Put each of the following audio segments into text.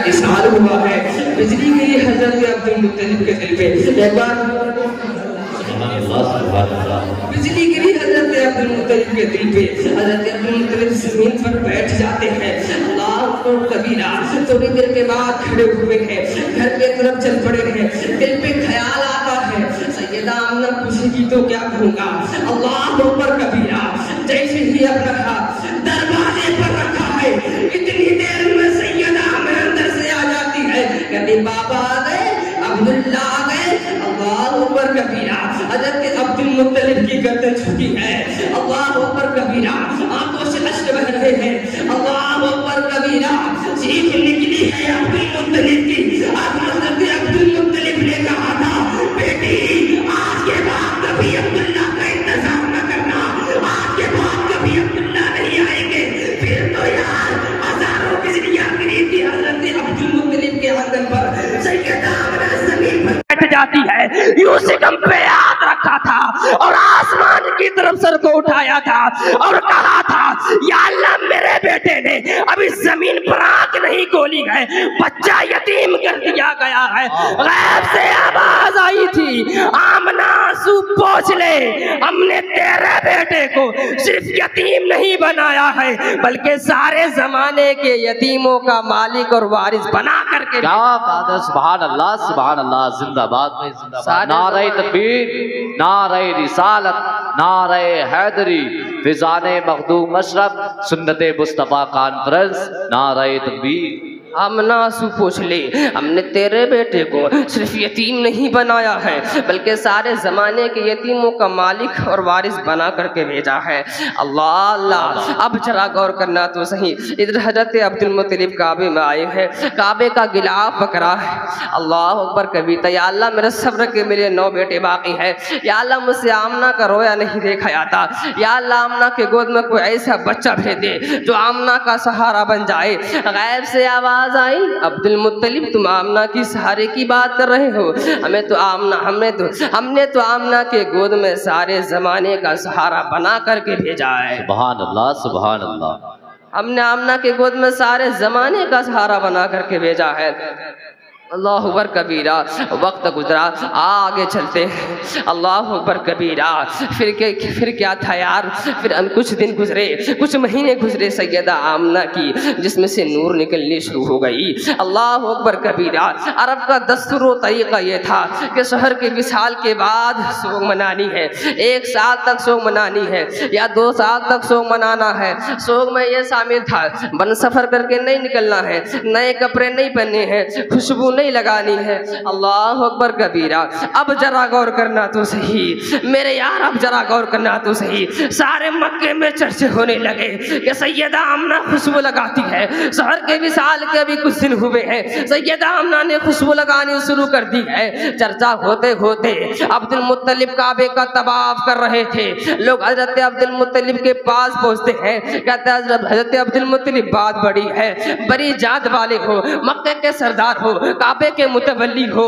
इशार हुआ है, बिजली गिरी हजरत अब्दुल मुत्तलिब के दिल पे। एक बार बिजली गिरी हजरत अब्दुल मुत्तलिब के दिल पे। हजरत अब्दुल मुत्तलिब जमीन पर बैठ जाते हैं। अल्लाह को कबीरा थोड़ी देर के बाद खड़े हुए हैं, घर के तरफ चल पड़े हैं। दिल पे ख्याल आता है, सैयदा आमना पूछेगी तो क्या कहूँगा। अल्लाह पर कबीरा जैसे ही अपना दरवाजे पर रखा है, इतनी देर में सैयदा आमना अंदर से आ जाती है। कहती बाबा आ गए, अब्दुल्ला आ गए। अल्लाह पर कबीरा हजरत अब्दुल मुत्तलिब की गर्दन झुकी है। अल्लाह पर कबीरा आंखों से अश्क बह रहे हैं। अल्लाह पर कबीरा चीख निकली है अब्दुल मुत्तलिब की। हजरत अब्दुल मुत्तलिब ने कहा था, बेटी आज के बाद कभी अब्दुल्ला का इंतजार न करना, आज के बाद कभी अब्दुल्ला नहीं आएंगे। फिर तो यार हजारों बिजलियां गिरी थी हजरत अब्दुल मुत्तलिब के आंगन पर। सैयदा आमना जमीन पर बैठ जाती है। यूसुफ पे हाथ रखा था और आसमान की तरफ सर को उठाया था और कहा था, या अल्लाह मेरे बेटे ने अभी जमीन पर आंख नहीं खोली है, बच्चा यतीम कर दिया गया है। गैब से आवाज आई थी, आमना आंसू पोंछ ले, हमने तेरे बेटे को सिर्फ यतीम नहीं बनाया है बल्कि सारे जमाने के यतीमों का मालिक और वारिस बना करके। क्या बात है, सुभान अल्लाह सुभान अल्लाह, जिंदाबाद में जिंदाबाद। नारे तकबीर, नारे रिसालत, नारे हैदरी, फिजाने मखदूम अशरफ, सुन्नते मुस्तफा कॉन्फ्रेंस, नारे तकबीर। आमना आंसू पोंछ ले, हमने तेरे बेटे को सिर्फ यतीम नहीं बनाया है बल्कि सारे ज़माने के यतीमों का मालिक और वारिस बना करके भेजा है। अल्लाह अल्लाह, अब जरा गौर करना तो सही। इधर हजरत अब्दुल मुत्तलिब काबे में आए हैं, काबे का गिलाफ बकरा है। अल्लाह अकबर कबीरा, या अल्लाह मेरे सब्र के मेरे 9 बेटे बाकी हैं। या अल्लाह मुझसे आमना का रोया नहीं देखा जाता। या अल्लाह आमना के गोद में कोई ऐसा बच्चा भेज दे जो आमना का सहारा बन जाए। गैब से आवाज आई, अब्दुल मुत्तलिब तुम आमना की सहारे की बात कर रहे हो। हमने तो आमना के गोद में सारे जमाने का सहारा बना करके भेजा है। सुभान अल्लाह सुभान अल्लाह। हमने आमना के गोद में सारे जमाने का सहारा बना करके भेजा है। अल्लाह अकबर कबीरा, वक्त गुजरा, आगे चलते हैं। अल्लाह अकबर कबीरा, फिर क्या था यार। फिर कुछ दिन गुजरे, कुछ महीने गुजरे, सैयदा आमना की जिसमें से नूर निकलनी शुरू हो गई। अल्लाह अकबर कबीरा, अरब का दस्तूर व तरीका ये था कि शहर के विसाल के बाद सोग मनानी है। 1 साल तक सोग मनानी है या 2 साल तक सोग मनाना है। सोग में ये शामिल था, बन सफर करके नहीं निकलना है, नए कपड़े नहीं पहनने हैं, खुशबू नहीं लगानी है। अल्लाह अकबर कबीरा, अब जरा गौर करना तो सही मेरे यार, अब जरा गौर करना तो सही। सारे मक्के में चर्चे होने लगे कि सैयदा आमना खुशबू लगाती है। शहर के विसाल के अभी कुछ दिन हुए हैं, सैयदा आमना ने खुशबू लगानी शुरू कर दी है। चर्चा होते होते अब्दुल मुत्तलिब काबे का तवाफ कर रहे थे। लोग हजरत अब्दुल मुत्तलिब के पास पहुंचते हैं, कहते हैं हजरत अब्दुल मुत्तलिब बात बड़ी है, बड़ी जात वाले हो, मक्के के सरदार हो, काबे के मुतवल्ली हो,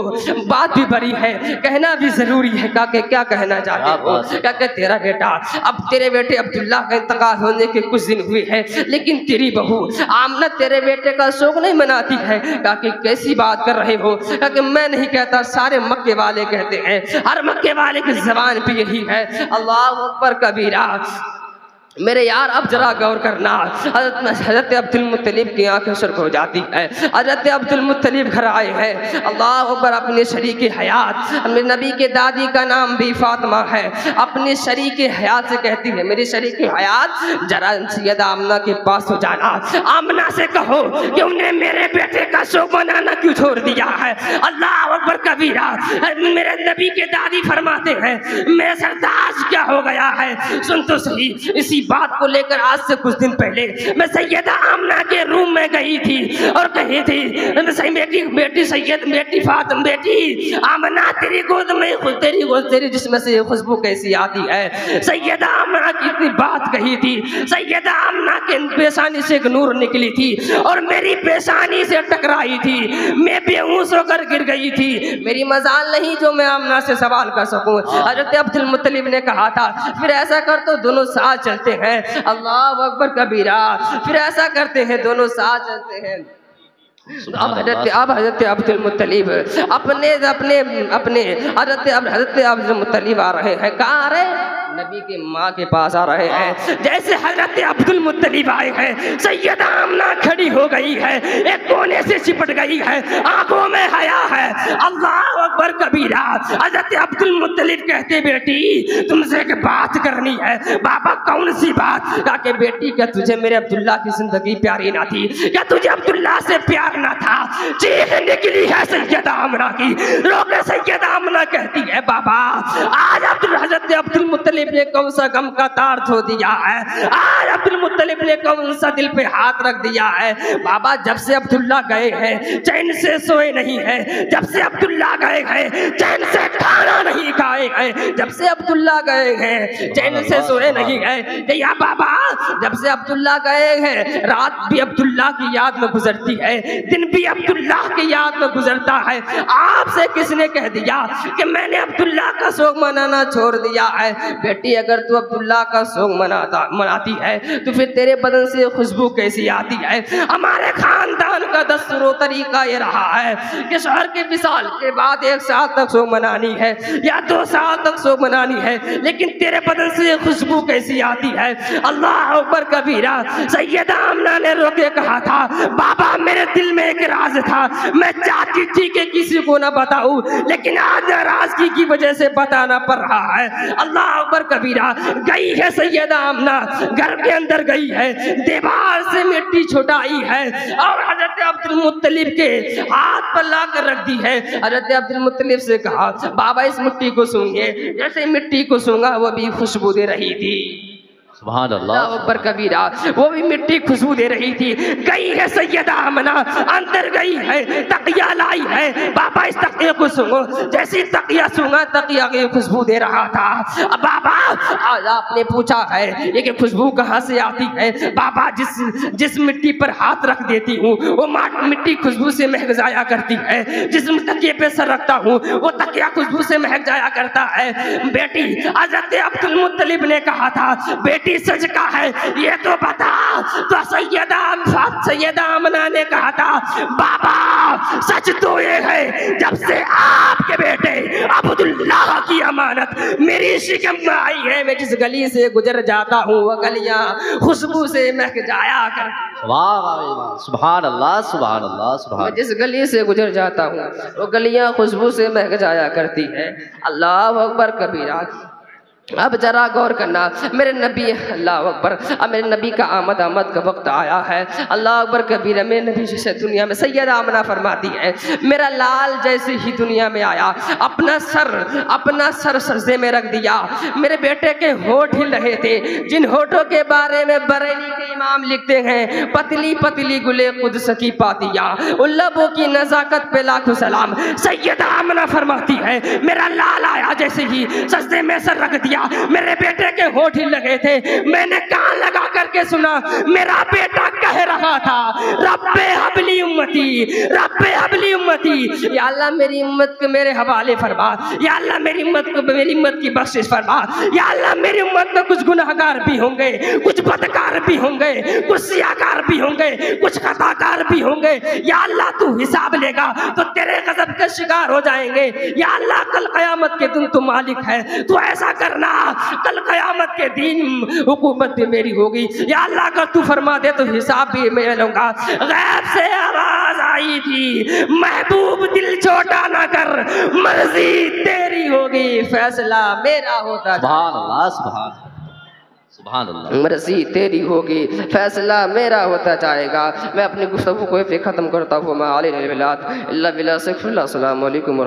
बात भी बड़ी है, कहना भी जरूरी है। काके क्या कहना चाहते हो? काके तेरा बेटा, अब तेरे बेटे अब्दुल्ला का इंतकाल होने के कुछ दिन हुए हैं, लेकिन तेरी बहू आमना तेरे बेटे का शोक नहीं मनाती है। काके कैसी बात कर रहे हो? काके मैं नहीं कहता, सारे मक्के वाले कहते हैं, हर मक्के वाले की जबान पे यही है। अल्लाह अकबर कबीरा, मेरे यार अब जरा गौर करना। हजरत अब्दुल मुत्तलिब की आंखें सुर्ख हो जाती है। हजरत अब्दुल मुत्तलिब घर आए हैं। अल्लाह अकबर, अपने शरीक हयात, अपने नबी के दादी का नाम भी फातिमा है, अपने शरीक हयात से कहती है, मेरी शरीक हयात जरा सैयदा आमना के पास हो जाना, आमना से कहो कि उन्हें मेरे बेटे का शोक मनाना क्यों छोड़ दिया है। अल्लाह अकबर कबीरा, मेरे नबी के दादी फरमाते हैं, मेरे सरताज क्या हो गया है, सुन तो सही। इसी बात को लेकर आज से कुछ दिन पहले मैं सैयदा आमना के रूम में गई थी और कही थी, बेटी सैयद, बेटी फातिमा, बेटी आमना तेरी गोद में, तेरी जिस्म से खुशबू कैसी आती है। सैयदा आमना की इतनी बात कही थी। सैयदा आमना के पेशानी से एक नूर निकली थी और मेरी पेशानी से टकराई थी। मैं बेहोश होकर गिर गई थी। मेरी मजाल नहीं जो मैं आमना से सवाल कर सकूं। हजरत अब्दुल मुत्तलिब ने कहा था, फिर ऐसा कर तो दोनों साथ चलते हैं। अल्लाह अकबर कबीरा, फिर ऐसा करते हैं, दोनों साथ चलते हैं। अब हजरत अब्दुल मुत्तलिब अपने अपने अपने हजरत अब्दुल मुत्तलिब आ रहे हैं। कहाँ आ रहे हैं? नबी के माँ के पास आ रहे हैं। जैसे हजरत अब्दुल मुत्तलिब आए हैं, सैयदा आमना खड़ी हो गई है, एक कोने से चिपट गई है, आंखों में हया है। अल्लाह अकबर कबीरा। हजरत अब्दुल मुत्तलिब कहते, बेटी तुमसे एक बात करनी है। बाबा कौन सी बात? कहा कि बेटी क्या तुझे मेरे अब्दुल्ला की जिंदगी प्यारी ना थी? क्या तुझे अब्दुल्ला से प्यार ना था? चीख निकली है सैयदा आमना की। रोके सैयदा आमना कहती है, बाबा आज हजरत अब्दुल मुत्तलिब ने कौन सा गम का तार धो दिया है? आज अब्दुल मुत्तलिब ने कौन सा दिल पे हाथ रख दिया है? बाबा जब से अब्दुल्ला गए हैं चैन से सोए नहीं है, जब से अब्दुल्ला गए हैं चैन से खाना नहीं खाए हैं, जब से अब्दुल्ला गए हैं चैन से सोए नहीं है। या बाबा जब से अब्दुल्ला गए हैं रात भी अब्दुल्ला की याद में गुजरती है, दिन भी अब्दुल्ला की याद में गुजरता है। आपसे किसने कह दिया कि मैंने अब्दुल्ला का शौक मनाना छोड़ दिया है? बेटी अगर तू अब्दुल्ला का शौक मनाती है तो फिर तेरे बदन से खुशबू कैसी आती है? हमारे खानदान का दस्तूर तरीका ये रहा है कि शहर के विसाल के बाद 1 साल तक शौक मनानी है या 2 साल तक शौक मनानी है, लेकिन तेरे बदन से खुशबू कैसी आती है? अल्लाह अकबर कबीरा। सैयदा आमना ने रोके कहा था, बाबा मेरे दिल में एक राज था, मैं चाहती थी कि किसी को ना बताऊं, लेकिन आज नाराजगी की वजह से बताना पड़ रहा है। अल्लाह अकबर कबीरा। गई है सैयदा आमना, घर के अंदर गई है, दीवार से मिट्टी छुटाई है और हजरत अब्दुल मुत्तलिब के हाथ पर लाकर रख दी है। हजरत अब्दुल मुत्तलिब से कहा, बाबा इस मिट्टी को सूंघे। जैसे मिट्टी को सूंघा वो भी खुशबू दे रही थी। सुभान अल्लाह अकबर कबीरा। वो भी मिट्टी खुशबू दे रही थी। गई है सैयदा आमना, अंदर गई है, तकिया लाई है, बाबा इस तकिया को सूंघो। जैसे तकिया सूंघा तकिया की खुशबू दे रहा था। अब बाबा आज आपने पूछा है ये कि खुशबू कहाँ से आती है? बाबा जिस मिट्टी पर हाथ रख देती हूँ वो मिट्टी खुशबू से महक जाया करती है, जिस तकिए पे सर रखता हूँ वो तकिया खुशबू से महक जाया करता है। बेटी हजरत अब्दुल मुत्तलिब ने कहा था, बेटी सच का है ये तो बता। तो सैयदा आमना ने कहा था, बाबा सच तो ये है जब से आपके बेटे अब्दुल्लाह की अमानत मेरी शिकम में आई है, मैं जिस गली से गुजर जाता हूँ वो गलियां खुशबू से महक जाया कर। सुभान अल्लाह सुभान अल्लाह सुभान। मैं जिस गली से गुजर जाता हूँ वो गलियां खुशबू से महक जाया करती है। अल्लाह अकबर कबीरा। अब जरा गौर करना, मेरे नबी अल्लाह अकबर, अब मेरे नबी का आमद का वक्त आया है। अल्लाह अकबर कबीर। मेरे नबी जैसे दुनिया में सैयदा आमना फरमाती है, मेरा लाल जैसे ही दुनिया में आया अपना सर सजदे में रख दिया। मेरे बेटे के होठ हिल रहे थे, जिन होठों के बारे में बरेली के इमाम लिखते हैं, पतली पतली गुले कुद्स की पातिया, उन लबों की नजाकत पे लाखों सलाम। सैयदा आमना फरमाती है, मेरा लाल आया जैसे ही सजदे में सर रख दिया, मेरे बेटे के होठ हिल लगे थे। मैंने कान लगा करके सुना, मेरा बेटा कह रहा था, रब्बे हबली उम्मती, रब्बे हबली उम्मती। या अल्लाह मेरी उम्मत को मेरे हवाले फरमा, या अल्लाह मेरी उम्मत की बख्शिश फरमा। या अल्लाह मेरी उम्मत में कुछ गुनाहगार भी होंगे, कुछ बदकार भी होंगे, कुछ सियाकार भी होंगे, कुछ खताकार भी होंगे। या अल्लाह तू हिसाब लेगा तो तेरे गजब के शिकार हो जाएंगे। या अल्लाह कल कयामत के दिन तू मालिक है, तू ऐसा करना कल कयामत के दिन हुकूमत भी मेरी होगी। या अल्लाह अगर तू फरमा दे तो हिसाब भी मैं लूंगा। गैब से आवाज आई थी, महबूब दिल छोटा ना कर, मर्जी तेरी होगी, फैसला मेरा होता। सुभान अल्लाह सुभान अल्लाह। मर्जी तेरी होगी, फैसला मेरा होता जाएगा। मैं अपनी गुफ्तगू को खत्म करता हूँ। अस्सलाम वालेकुम।